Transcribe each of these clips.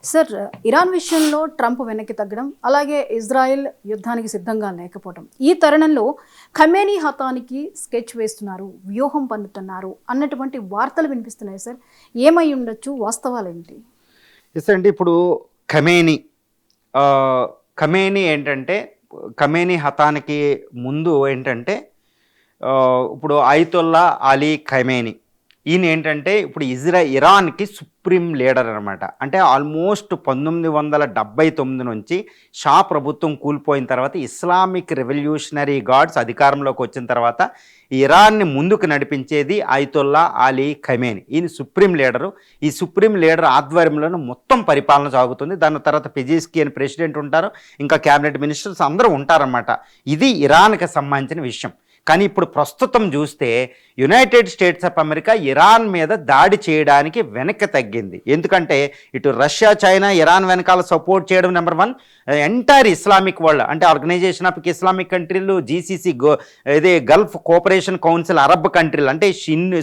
Sir, Iran విషయంలో Trump వెనక్కి తగ్గడం, అలాగే ఇజ్రాయెల్ యుద్ధానికి సిద్ధంగా లేకపోవడం, ఈ తరుణంలో ఖమేనీ హతానికి స్కెచ్ వేస్తున్నారు, వ్యూహం పన్నుతున్నారు అన్నటువంటి వార్తలు వినిపిస్తున్నాయి. సార్, ఏమై ఉండొచ్చు, వాస్తవాలు ఏంటి? ఎస్ అండి. ఇప్పుడు ఖమేనీ ఖమేనీ ఏంటంటే ఖమేనీ హతానికి ముందు ఏంటంటే ఇప్పుడు అయతొల్లా అలీ ఖమేనీ ఈయన ఏంటంటే ఇప్పుడు ఇరాన్కి సుప్రీం లీడర్ అనమాట. అంటే ఆల్మోస్ట్ 1979 నుంచి షా ప్రభుత్వం కూలిపోయిన తర్వాత ఇస్లామిక్ రెవల్యూషనరీ గార్డ్స్ అధికారంలోకి వచ్చిన తర్వాత ఇరాన్ని ముందుకు నడిపించేది అయతొల్లా అలీ ఖమేనీ. ఈయన సుప్రీం లీడరు. ఈ సుప్రీం లీడర్ ఆధ్వర్యంలోనే మొత్తం పరిపాలన సాగుతుంది. దాని తర్వాత పెజెస్కియన్ ప్రెసిడెంట్ ఉంటారు, ఇంకా క్యాబినెట్ మినిస్టర్స్ అందరూ ఉంటారన్నమాట. ఇది ఇరాన్కి సంబంధించిన విషయం. కానీ ఇప్పుడు ప్రస్తుతం చూస్తే United States of America Iran మీద దాడి చేయడానికి వెనక్కి తగ్గింది. ఎందుకంటే ఇటు రష్యా, చైనా ఇరాన్ వెనకాల సపోర్ట్ చేయడం నెంబర్ 1. ఎంటైర్ ఇస్లామిక్ వరల్డ్ అంటే ఆర్గనైజేషన్ ఆఫ్ ఇస్లామిక్ కంట్రీలు, జీసీసీ, ఇదే గల్ఫ్ కోఆపరేషన్ కౌన్సిల్, అరబ్ కంట్రీలు అంటే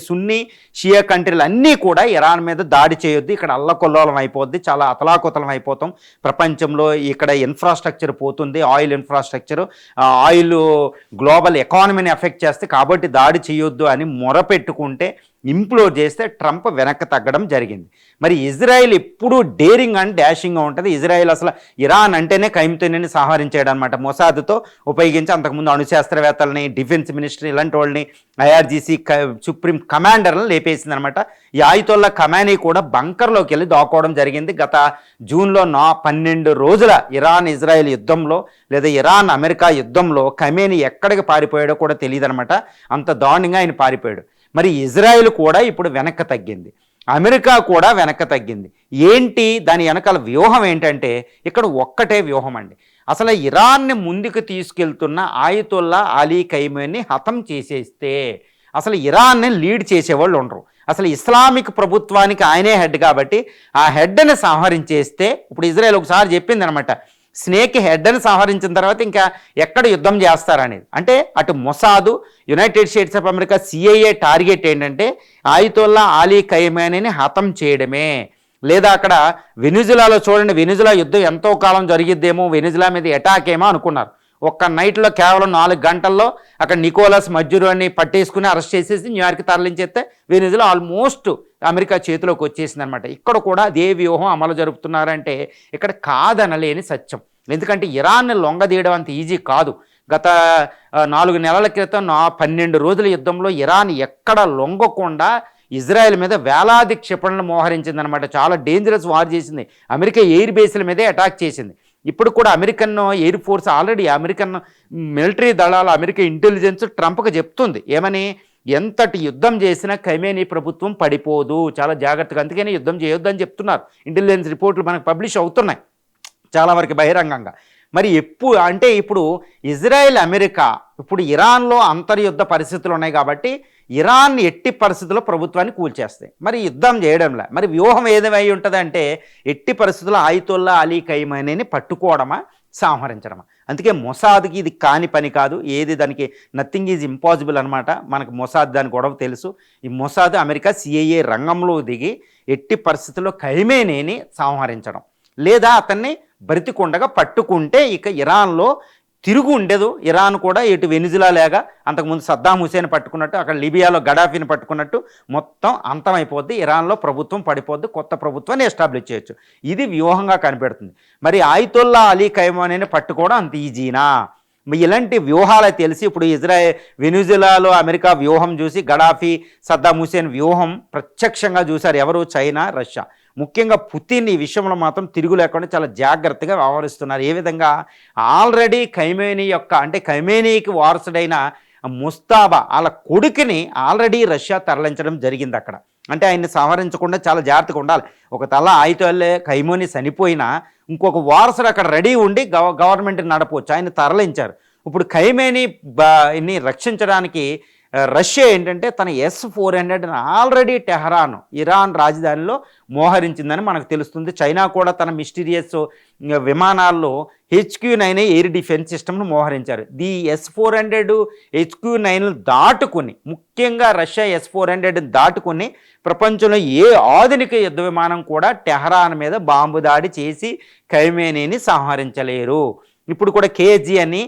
సున్నీ షియా కంట్రీలు అన్నీ కూడా ఇరాన్ మీద దాడి చేయొద్దు, ఇక్కడ అల్లకొల్లోలం అయిపోద్ది, చాలా అతలాకుతలం అయిపోతాం, ప్రపంచంలో ఇక్కడ ఇన్ఫ్రాస్ట్రక్చర్ పోతుంది, ఆయిల్ ఇన్ఫ్రాస్ట్రక్చర్, ఆయిల్ గ్లోబల్ ఎకానమీని ఎఫెక్ట్ చేస్తే, కాబట్టి దాడి చేయొద్దు అని మొరపెట్టుకుంటే ఇంప్లోడ్ చేస్తే ట్రంప్ వెనక్కి తగ్గడం జరిగింది. మరి ఇజ్రాయెల్ ఎప్పుడూ డేరింగ్ అండ్ డాషింగ్గా ఉంటుంది. ఇజ్రాయెల్ అసలు ఇరాన్ అంటేనే ఖైమ్తోని సంహరించాడు అనమాట. మొసాద్తో ఉపయోగించి అంతకుముందు అణుశాస్త్రవేత్తలని, డిఫెన్స్ మినిస్టర్ ఇలాంటి వాళ్ళని, ఐఆర్జీసీ సుప్రీం కమాండర్లను లేపేసింది అనమాట. ఈ అయతొల్లా ఖమేనీ కూడా బంకర్లోకి వెళ్ళి దాక్కోవడం జరిగింది. గత జూన్లో 12 రోజుల ఇరాన్ ఇజ్రాయెల్ యుద్ధంలో లేదా ఇరాన్ అమెరికా యుద్ధంలో ఖమేనీ ఎక్కడికి పారిపోయాడో కూడా తెలియదు అనమాట. అంత దారుణంగా ఆయన పారిపోయాడు. మరి ఇజ్రాయెల్ కూడా ఇప్పుడు వెనక్కి తగ్గింది, అమెరికా కూడా వెనక్కి తగ్గింది. ఏంటి దాని వెనకాల వ్యూహం ఏంటంటే ఇక్కడ ఒక్కటే వ్యూహం అండి. అసలు ఇరాన్ని ముందుకు తీసుకెళ్తున్న అయతొల్లా అలీ ఖమేనీ హతం చేసేస్తే అసలు ఇరాన్ని లీడ్ చేసేవాళ్ళు ఉండరు. అసలు ఇస్లామిక్ ప్రభుత్వానికి ఆయనే హెడ్ కాబట్టి ఆ హెడ్ని సంహరించేస్తే, ఇప్పుడు ఇజ్రాయెల్ ఒకసారి చెప్పింది అనమాట, స్నేక్ హెడ్ని సంహరించిన తర్వాత ఇంకా ఎక్కడ యుద్ధం చేస్తారనేది. అంటే అటు Mossad, United States of America, CIA target ఏంటంటే అయతొల్లా అలీ ఖమేనీని హతం చేయడమే. లేదా అక్కడ వెనిజులాలో చూడండి, వెనిజులా యుద్ధం ఎంతో కాలం జరిగిద్దేమో, వెనిజులా మీద అటాక్ ఏమో అనుకున్నారు. ఒక్క నైట్లో కేవలం 4 గంటల్లో అక్కడ నికోలస్ మజ్జురోని పట్టేసుకుని అరెస్ట్ చేసేసి న్యూయార్క్ తరలించేస్తే వెనిజులా ఆల్మోస్ట్ అమెరికా చేతిలోకి వచ్చేసింది అనమాట. ఇక్కడ కూడా అదే వ్యూహం అమలు జరుపుతున్నారంటే ఇక్కడ కాదనలేని సత్యం. ఎందుకంటే ఇరాన్ని లొంగదీయడం అంత ఈజీ కాదు. గత 4 నెలల క్రితం 12 రోజుల యుద్ధంలో ఇరాన్ ఎక్కడ లొంగకుండా ఇజ్రాయెల్ మీద వేలాది క్షిపణులను మోహరించిందనమాట. చాలా డేంజరస్ వార్ చేసింది. అమెరికా ఎయిర్ బేస్ల మీదే అటాక్ చేసింది. ఇప్పుడు కూడా American air force already American military దళాలు, అమెరికా ఇంటెలిజెన్స్ ట్రంప్కి చెప్తుంది ఏమని, ఎంతటి యుద్ధం చేసినా ఖమేనీ ప్రభుత్వం పడిపోదు, చాలా జాగ్రత్తగా, అందుకని యుద్ధం చేయొద్దని చెప్తున్నారు. ఇంటెలిజెన్స్ రిపోర్ట్లు మనకు పబ్లిష్ అవుతున్నాయి చాలా వరకు బహిరంగంగా. మరి ఇప్పుడు ఇజ్రాయెల్, అమెరికా ఇప్పుడు ఇరాన్లో అంతర్యుద్ధ పరిస్థితులు ఉన్నాయి కాబట్టి ఇరాన్ ఎట్టి పరిస్థితుల్లో ప్రభుత్వాన్ని కూల్చేస్తాయి. మరి యుద్ధం చేయడంలా మరి వ్యూహం ఏదేమై ఉంటుందంటే ఎట్టి పరిస్థితుల్లో అయతొల్లా అలీ ఖమేనీని పట్టుకోవడమా, సంహరించడమా. అందుకే మొసాద్కి ఇది కాని పని కాదు, ఏది దానికి నథింగ్ ఈజ్ ఇంపాసిబుల్ అనమాట. మనకు మొసాద్ దాని గొడవ తెలుసు. ఈ మొసాద్, అమెరికా, సిఐఏ రంగంలో దిగి ఎట్టి పరిస్థితుల్లో ఖమేనీని సంహరించడం లేదా అతన్ని బ్రతికుండగా పట్టుకుంటే ఇక ఇరాన్లో తిరుగు ఉండదు. ఇరాన్ కూడా ఇటు వెనిజులా లేగా అంతకుముందు సద్దాం హుసేన్ పట్టుకున్నట్టు, అక్కడ లిబియాలో గడాఫీని పట్టుకున్నట్టు మొత్తం అంతమైపోద్ది, ఇరాన్లో ప్రభుత్వం పడిపోద్ది, కొత్త ప్రభుత్వాన్ని ఎస్టాబ్లిష్ చేయొచ్చు. ఇది వ్యూహంగా కనిపెడుతుంది. మరి అయతొల్లా అలీ ఖమేనీని పట్టుకోవడం అంత ఈజీనా? ఇలాంటి వ్యూహాలు తెలిసి ఇప్పుడు వెనిజులాలో అమెరికా వ్యూహం చూసి గడాఫీ, సద్దాం హుసేన్ వ్యూహం ప్రత్యక్షంగా చూశారు ఎవరు, చైనా, రష్యా. ముఖ్యంగా పుతిన్ ఈ విషయంలో మాత్రం తిరుగు లేకుండా చాలా జాగ్రత్తగా వ్యవహరిస్తున్నారు. ఏ విధంగా, ఆల్రెడీ ఖమేనీ అంటే ఖమేనీకి వారసుడైన ముస్తాబా వాళ్ళ కొడుకుని ఆల్రెడీ రష్యా తరలించడం జరిగింది అక్కడ. అంటే ఆయన్ని సంహరించకుండా చాలా జాగ్రత్తగా ఉండాలి. ఒక తల అయతొల్లా ఖమేనీ చనిపోయినా ఇంకొక వారసుడు అక్కడ రెడీ ఉండి గవర్నమెంట్ని నడపవచ్చు. ఆయన తరలించారు. ఇప్పుడు ఖమేనీని రక్షించడానికి రష్యా ఏంటంటే తన S-400 ఆల్రెడీ టెహరాన్ ఇరాన్ రాజధానిలో మోహరించిందని మనకు తెలుస్తుంది. చైనా కూడా తన మిస్టీరియస్ విమానాల్లో HQ-9 ఎయిర్ డిఫెన్స్ సిస్టమ్ను మోహరించారు. S-400 HQ-9 దాటుకుని, ముఖ్యంగా రష్యా S-400 దాటుకుని ప్రపంచంలో ఏ ఆధునిక యుద్ధ విమానం కూడా టెహరాన్ మీద బాంబు దాడి చేసి ఖైమేనీని సంహరించలేరు. ఇప్పుడు కూడా KG అని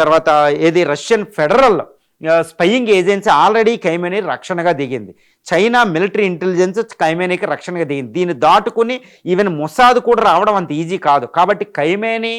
తర్వాత ఏది Russian federal spying agency already Khamenei రక్షణగా దిగింది. చైనా మిలిటరీ ఇంటెలిజెన్స్ ఖైమేనీకి రక్షణగా దిగింది. దీన్ని దాటుకుని ఈవెన్ మొసాద్ కూడా రావడం అంత ఈజీ కాదు. కాబట్టి ఖైమేనీ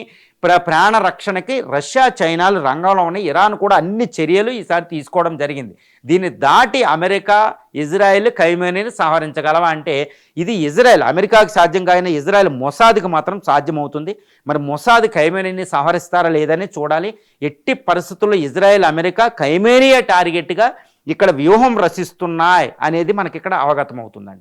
ప్రాణ రక్షణకి రష్యా చైనాలు రంగంలో ఉన్నాయి. ఇరాన్ కూడా అన్ని చర్యలు ఈసారి తీసుకోవడం జరిగింది. దీన్ని దాటి అమెరికా ఇజ్రాయెల్ ఖైమేనీని సంహరించగలవా అంటే ఇది ఇజ్రాయెల్, అమెరికాకి సాధ్యం కాని ఇజ్రాయెల్ మొసాద్కి మాత్రం సాధ్యమవుతుంది. మరి మొసాద్ ఖైమేనీని సంహరిస్తారా లేదని చూడాలి. ఎట్టి పరిస్థితుల్లో ఇజ్రాయెల్ అమెరికా ఖైమేనియా టార్గెట్గా ఇక్కడ వ్యూహం రచిస్తున్నాయి అనేది మనకి ఇక్కడ అవగతం అవుతుందండి.